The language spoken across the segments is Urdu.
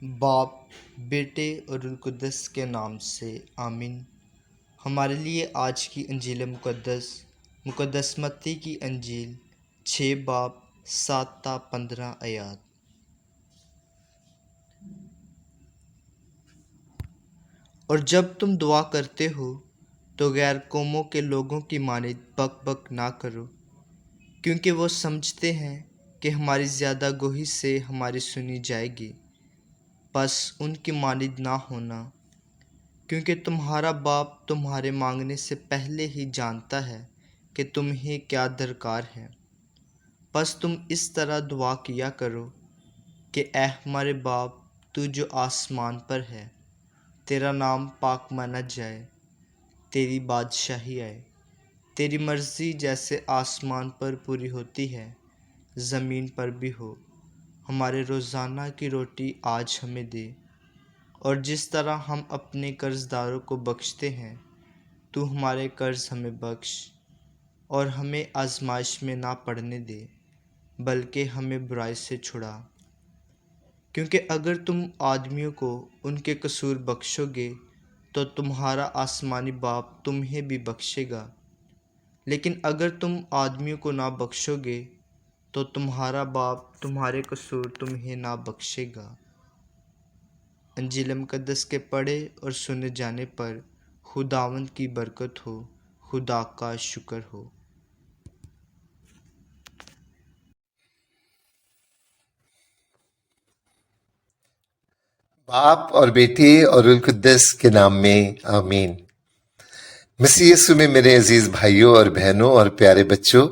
باپ، بیٹے اور روح القدس کے نام سے آمین۔ ہمارے لیے آج کی انجیل مقدس متی کی انجیل 6 باب 7 تا 15 آیات۔ اور جب تم دعا کرتے ہو تو غیر قوموں کے لوگوں کی مانند بک بک نہ کرو، کیونکہ وہ سمجھتے ہیں کہ ہماری زیادہ گوئی سے ہماری سنی جائے گی۔ بس ان کی مانند نہ ہونا، کیونکہ تمہارا باپ تمہارے مانگنے سے پہلے ہی جانتا ہے کہ تمہیں کیا درکار ہے۔ بس تم اس طرح دعا کیا کرو کہ اے ہمارے باپ تو جو آسمان پر ہے، تیرا نام پاک مانا جائے، تیری بادشاہی آئے، تیری مرضی جیسے آسمان پر پوری ہوتی ہے زمین پر بھی ہو۔ ہمارے روزانہ کی روٹی آج ہمیں دے، اور جس طرح ہم اپنے قرض داروں کو بخشتے ہیں تو ہمارے قرض ہمیں بخش، اور ہمیں آزمائش میں نہ پڑنے دے بلکہ ہمیں برائی سے چھڑا، کیونکہ اگر تم آدمیوں کو ان کے قصور بخشو گے تو تمہارا آسمانی باپ تمہیں بھی بخشے گا، لیکن اگر تم آدمیوں کو نہ بخشو گے تو تمہارا باپ تمہارے قصور تمہیں نہ بخشے گا۔ انجیل مقدس کے پڑھے اور سنے جانے پر خداوند کی برکت ہو، خدا کا شکر ہو۔ باپ اور بیٹے اور روح القدس کے نام میں آمین۔ مسیح یسوع میں میرے عزیز بھائیوں اور بہنوں اور پیارے بچوں،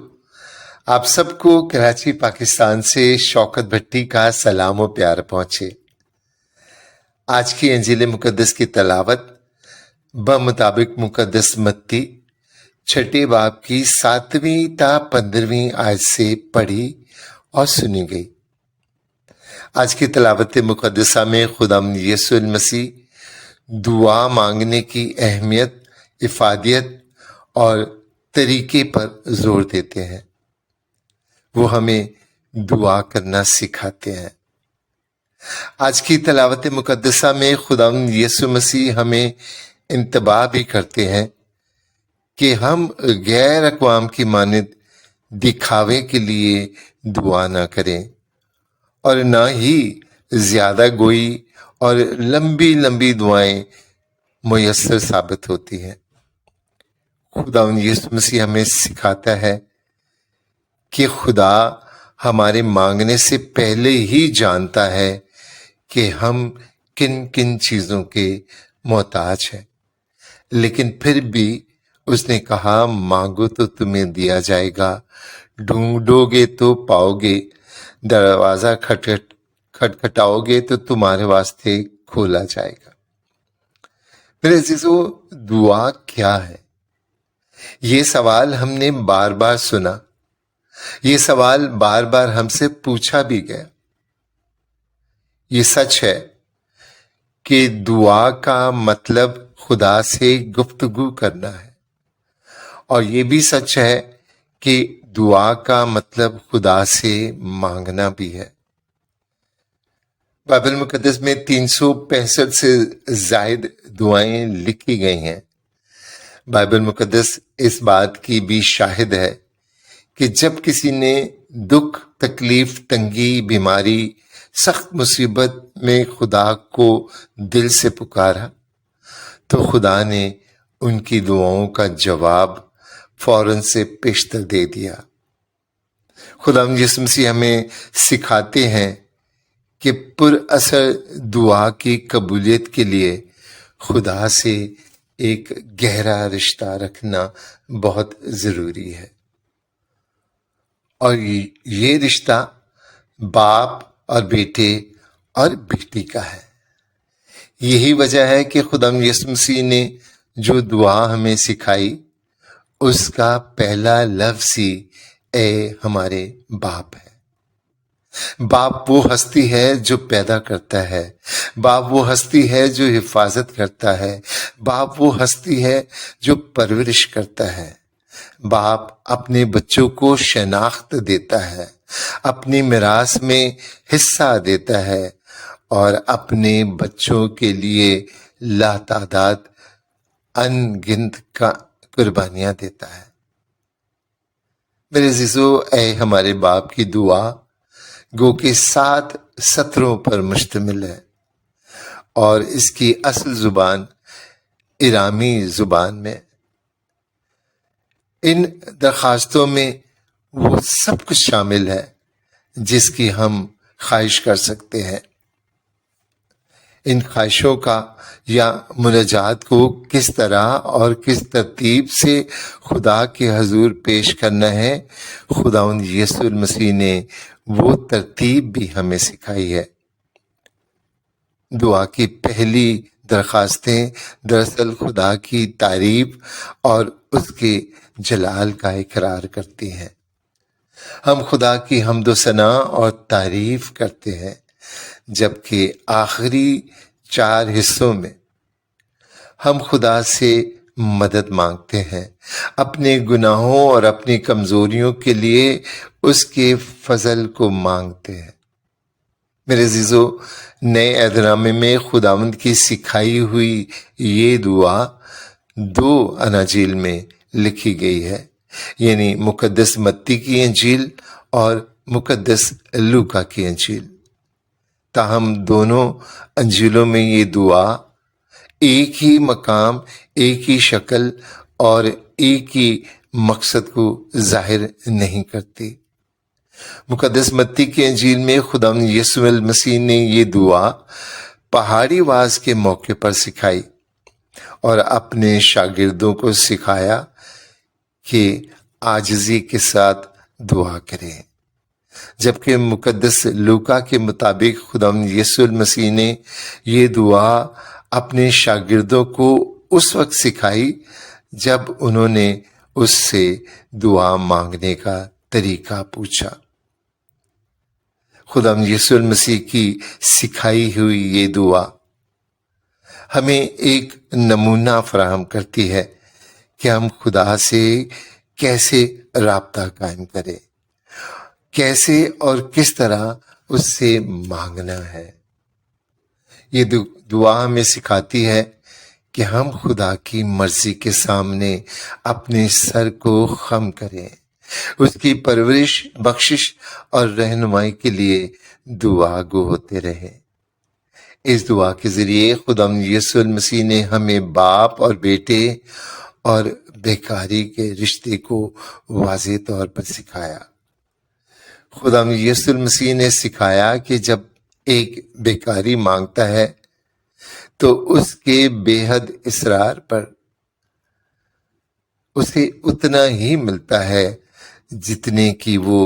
آپ سب کو کراچی پاکستان سے شوکت بھٹی کا سلام و پیار پہنچے۔ آج کی انجیل مقدس کی تلاوت بمطابق مقدس متی 6 باب کی 7ویں تا 15ویں آیت سے پڑھی اور سنی گئی۔ آج کی تلاوت مقدسہ میں خداوند یسوع المسیح دعا مانگنے کی اہمیت، افادیت اور طریقے پر زور دیتے ہیں۔ وہ ہمیں دعا کرنا سکھاتے ہیں۔ آج کی تلاوت مقدسہ میں خداوند یسوع مسیح ہمیں انتباہ بھی کرتے ہیں کہ ہم غیر اقوام کی مانند دکھاوے کے لیے دعا نہ کریں، اور نہ ہی زیادہ گوئی اور لمبی لمبی دعائیں میسر ثابت ہوتی ہیں۔ خداوند یسوع مسیح ہمیں سکھاتا ہے کہ خدا ہمارے مانگنے سے پہلے ہی جانتا ہے کہ ہم کن کن چیزوں کے محتاج ہیں، لیکن پھر بھی اس نے کہا مانگو تو تمہیں دیا جائے گا، ڈھونڈو گے تو پاؤ گے، دروازہ کھٹکھٹاؤ گے تو تمہارے واسطے کھولا جائے گا۔ میرے عزیزو، دعا کیا ہے؟ یہ سوال ہم نے بار بار سنا، یہ سوال بار بار ہم سے پوچھا بھی گیا۔ یہ سچ ہے کہ دعا کا مطلب خدا سے گفتگو کرنا ہے، اور یہ بھی سچ ہے کہ دعا کا مطلب خدا سے مانگنا بھی ہے۔ بائبل مقدس میں 365 سے زائد دعائیں لکھی گئی ہیں۔ بائبل مقدس اس بات کی بھی شاہد ہے کہ جب کسی نے دکھ، تکلیف، تنگی، بیماری، سخت مصیبت میں خدا کو دل سے پکارا تو خدا نے ان کی دعاؤں کا جواب فوراً سے پیشتر دے دیا۔ خداوند یسوع مسیح ہمیں سکھاتے ہیں کہ پر اثر دعا کی قبولیت کے لیے خدا سے ایک گہرا رشتہ رکھنا بہت ضروری ہے، اور یہ رشتہ باپ اور بیٹے اور بیٹی کا ہے۔ یہی وجہ ہے کہ خداوند یسوع مسیح نے جو دعا ہمیں سکھائی اس کا پہلا لفظ ہی اے ہمارے باپ ہے۔ باپ وہ ہستی ہے جو پیدا کرتا ہے، باپ وہ ہستی ہے جو حفاظت کرتا ہے، باپ وہ ہستی ہے جو پرورش کرتا ہے۔ باپ اپنے بچوں کو شناخت دیتا ہے، اپنی میراث میں حصہ دیتا ہے، اور اپنے بچوں کے لیے لاتعداد ان گنت کا قربانیاں دیتا ہے۔ میرے عزیزو، اے ہمارے باپ کی دعا گو کہ 7 سطروں پر مشتمل ہے، اور اس کی اصل زبان ایرامی زبان میں۔ ان درخواستوں میں وہ سب کچھ شامل ہے جس کی ہم خواہش کر سکتے ہیں۔ ان خواہشوں کا یا مناجات کو کس طرح اور کس ترتیب سے خدا کے حضور پیش کرنا ہے، خداوند یسوع المسیح نے وہ ترتیب بھی ہمیں سکھائی ہے۔ دعا کی پہلی درخواستیں دراصل خدا کی تعریف اور اس کے جلال کا اقرار کرتی ہیں۔ ہم خدا کی حمد و ثنا اور تعریف کرتے ہیں، جبکہ آخری 4 حصوں میں ہم خدا سے مدد مانگتے ہیں، اپنے گناہوں اور اپنی کمزوریوں کے لیے اس کے فضل کو مانگتے ہیں۔ میرے عزیزو، نئے عہد نامے میں خداوند کی سکھائی ہوئی یہ دعا 2 اناجیل میں لکھی گئی ہے، یعنی مقدس متی کی انجیل اور مقدس لوکا کی انجیل۔ تاہم دونوں انجیلوں میں یہ دعا ایک ہی مقام، ایک ہی شکل اور ایک ہی مقصد کو ظاہر نہیں کرتی۔ مقدس متی کی انجیل میں خداوند یسوع المسیح نے یہ دعا پہاڑی واز کے موقع پر سکھائی اور اپنے شاگردوں کو سکھایا کہ عاجزی کے ساتھ دعا کریں، جبکہ مقدس لوکا کے مطابق خداوند یسوع المسیح نے یہ دعا اپنے شاگردوں کو اس وقت سکھائی جب انہوں نے اس سے دعا مانگنے کا طریقہ پوچھا۔ خداوند یسوع المسیح کی سکھائی ہوئی یہ دعا ہمیں ایک نمونہ فراہم کرتی ہے کہ ہم خدا سے کیسے رابطہ قائم کریں، کیسے اور کس طرح اس سے مانگنا ہے۔ یہ دعا ہمیں سکھاتی ہے کہ ہم خدا کی مرضی کے سامنے اپنے سر کو خم کریں، اس کی پرورش، بخشش اور رہنمائی کے لیے دعا گو ہوتے رہیں۔ اس دعا کے ذریعے خداوند یسوع المسیح نے ہمیں باپ اور بیٹے اور بیکاری کے رشتے کو واضح طور پر سکھایا۔ خداوند یسوع المسیح نے سکھایا کہ جب ایک بیکاری مانگتا ہے تو اس کے بے حد اصرار پر اسے اتنا ہی ملتا ہے جتنے کی وہ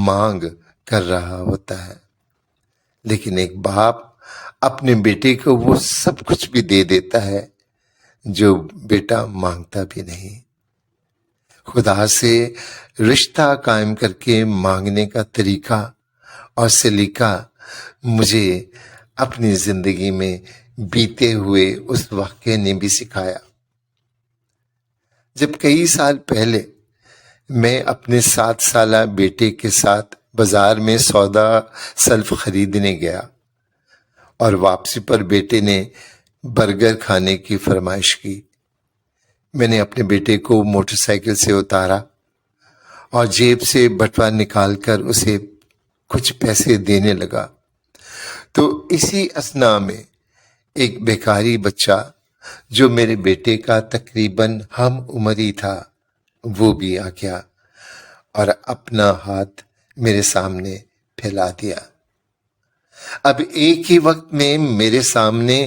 مانگ کر رہا ہوتا ہے، لیکن ایک باپ اپنے بیٹے کو وہ سب کچھ بھی دے دیتا ہے جو بیٹا مانگتا بھی نہیں۔ خدا سے رشتہ قائم کر کے مانگنے کا طریقہ اور سلیقہ مجھے اپنی زندگی میں بیتے ہوئے اس واقعے نے بھی سکھایا۔ جب کئی سال پہلے میں اپنے 7 سالہ بیٹے کے ساتھ بازار میں سودا سلف خریدنے گیا اور واپسی پر بیٹے نے برگر کھانے کی فرمائش کی، میں نے اپنے بیٹے کو موٹر سائیکل سے اتارا اور جیب سے بٹوا نکال کر اسے کچھ پیسے دینے لگا تو اسی اثناء میں ایک بیکاری بچہ جو میرے بیٹے کا تقریباً ہم عمر ہی تھا وہ بھی آ گیا اور اپنا ہاتھ میرے سامنے پھیلا دیا۔ اب ایک ہی وقت میں میرے سامنے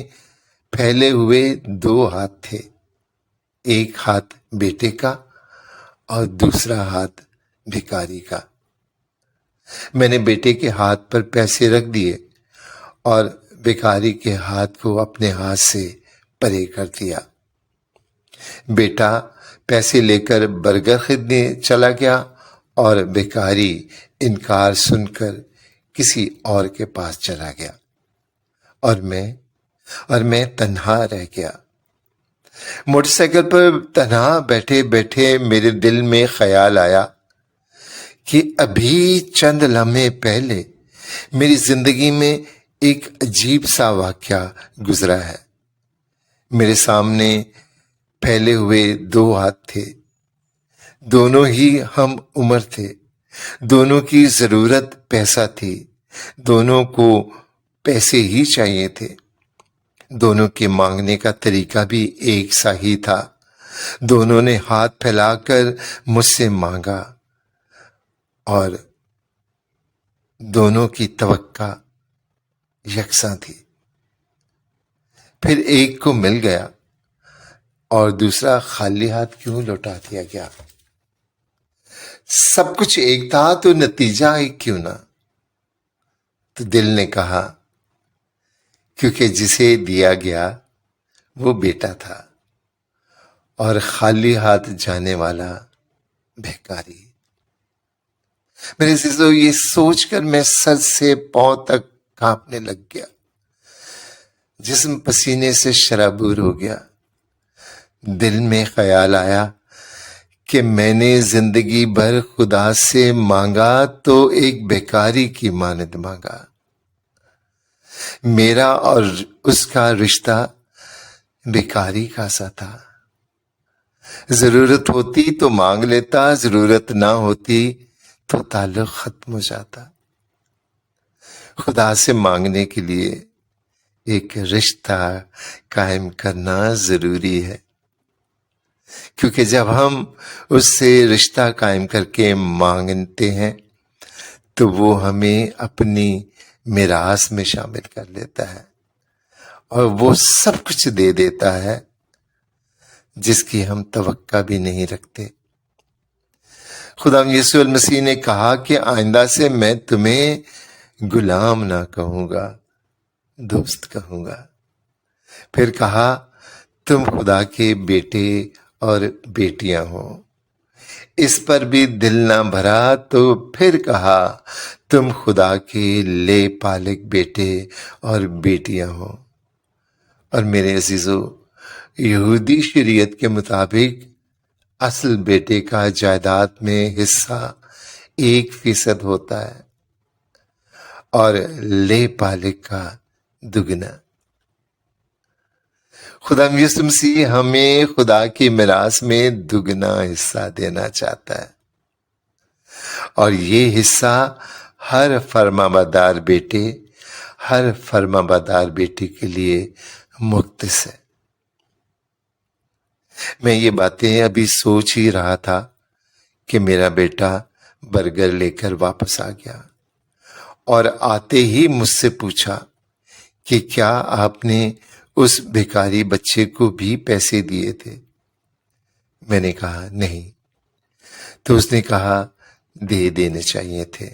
پھیلے ہوئے 2 ہاتھ تھے، ایک ہاتھ بیٹے کا اور دوسرا ہاتھ بھکاری کا۔ میں نے بیٹے کے ہاتھ پر پیسے رکھ دیے اور بھکاری کے ہاتھ کو اپنے ہاتھ سے پرے کر دیا۔ بیٹا پیسے لے کر برگر خریدنے چلا گیا اور بھکاری انکار سن کر کسی اور کے پاس چلا گیا اور میں تنہا رہ گیا۔ موٹر سائیکل پر تنہا بیٹھے بیٹھے میرے دل میں خیال آیا کہ ابھی چند لمحے پہلے میری زندگی میں ایک عجیب سا واقعہ گزرا ہے. میرے سامنے پھیلے ہوئے 2 ہاتھ تھے. دونوں ہی ہم عمر تھے. دونوں کی ضرورت پیسہ تھی. دونوں کو پیسے ہی چاہیے تھے. دونوں کے مانگنے کا طریقہ بھی ایک سا ہی تھا. دونوں نے ہاتھ پھیلا کر مجھ سے مانگا اور دونوں کی توقع یکساں تھی. پھر ایک کو مل گیا اور دوسرا خالی ہاتھ کیوں لوٹا دیا گیا؟ سب کچھ ایک تھا تو نتیجہ ایک کیوں نہ؟ تو دل نے کہا کیونکہ جسے دیا گیا وہ بیٹا تھا اور خالی ہاتھ جانے والا بھیکاری. میرے عزیزو، یہ سوچ کر میں سر سے پاؤں تک کانپنے لگ گیا. جسم پسینے سے شرابور ہو گیا. دل میں خیال آیا کہ میں نے زندگی بھر خدا سے مانگا تو ایک بیکاری کی مانند مانگا. میرا اور اس کا رشتہ بیکاری کا سا تھا. ضرورت ہوتی تو مانگ لیتا، ضرورت نہ ہوتی تو تعلق ختم ہو جاتا. خدا سے مانگنے کے لیے ایک رشتہ قائم کرنا ضروری ہے، کیونکہ جب ہم اس سے رشتہ قائم کر کے مانگتے ہیں تو وہ ہمیں اپنی میراث میں شامل کر لیتا ہے اور وہ سب کچھ دے دیتا ہے جس کی ہم توقع بھی نہیں رکھتے. خدا یسوع المسیح نے کہا کہ آئندہ سے میں تمہیں غلام نہ کہوں گا، دوست کہوں گا. پھر کہا تم خدا کے بیٹے اور بیٹیاں ہو. اس پر بھی دل نہ بھرا تو پھر کہا تم خدا کے لے پالک بیٹے اور بیٹیاں ہو. اور میرے عزیزو، یہودی شریعت کے مطابق اصل بیٹے کا جائیداد میں حصہ 1% ہوتا ہے اور لے پالک کا دگنا. خدا یسوع مسیح ہمیں خدا کی میراث میں دگنا حصہ دینا چاہتا ہے، اور یہ حصہ ہر فرمانبردار بیٹے، ہر فرمانبردار بیٹی کے لیے مختص ہے. میں یہ باتیں ابھی سوچ ہی رہا تھا کہ میرا بیٹا برگر لے کر واپس آ گیا اور آتے ہی مجھ سے پوچھا کہ کیا آپ نے اس بھکاری بچے کو بھی پیسے دیے تھے؟ میں نے کہا نہیں. تو اس نے کہا دے دینے چاہیے تھے.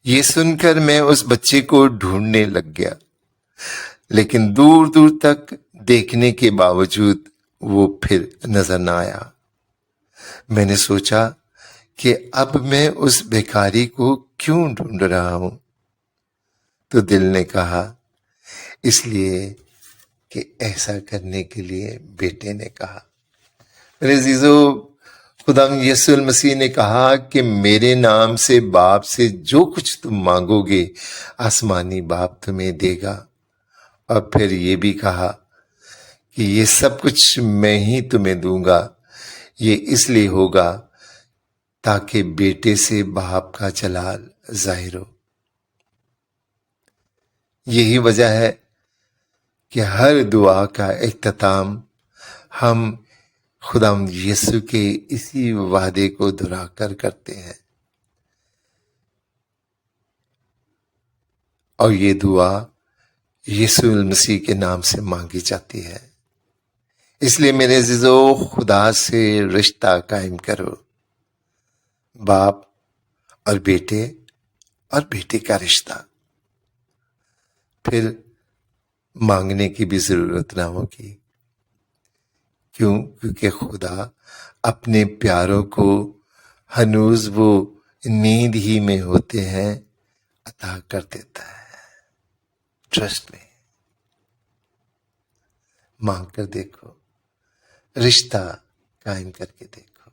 یہ سن کر میں اس بچے کو ڈھونڈنے لگ گیا، لیکن دور دور تک دیکھنے کے باوجود وہ پھر نظر نہ آیا. میں نے سوچا کہ اب میں اس بھکاری کو کیوں ڈھونڈ رہا ہوں؟ تو دل نے کہا اس لیے کہ ایسا کرنے کے لیے بیٹے نے کہا. میرے عزیزو، خدا یسوع المسیح نے کہا کہ میرے نام سے باپ سے جو کچھ تم مانگو گے آسمانی باپ تمہیں دے گا. اور پھر یہ بھی کہا کہ یہ سب کچھ میں ہی تمہیں دوں گا. یہ اس لیے ہوگا تاکہ بیٹے سے باپ کا جلال ظاہر ہو. یہی وجہ ہے کہ ہر دعا کا اختتام ہم خدا یسوع کے اسی وعدے کو دہرا کر کرتے ہیں. اور یہ دعا یسوع المسیح کے نام سے مانگی جاتی ہے. اس لیے میرے عزیزو، خدا سے رشتہ قائم کرو. باپ اور بیٹے اور بیٹے کا رشتہ. پھر مانگنے کی بھی ضرورت نہ ہوگی. کیوں؟ کیونکہ خدا اپنے پیاروں کو ہنوز وہ نیند ہی میں ہوتے ہیں عطا کر دیتا ہے. ٹرسٹ میں مانگ کر دیکھو، رشتہ قائم کر کے دیکھو.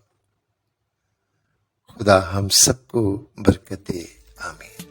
خدا ہم سب کو برکت دے. آمین.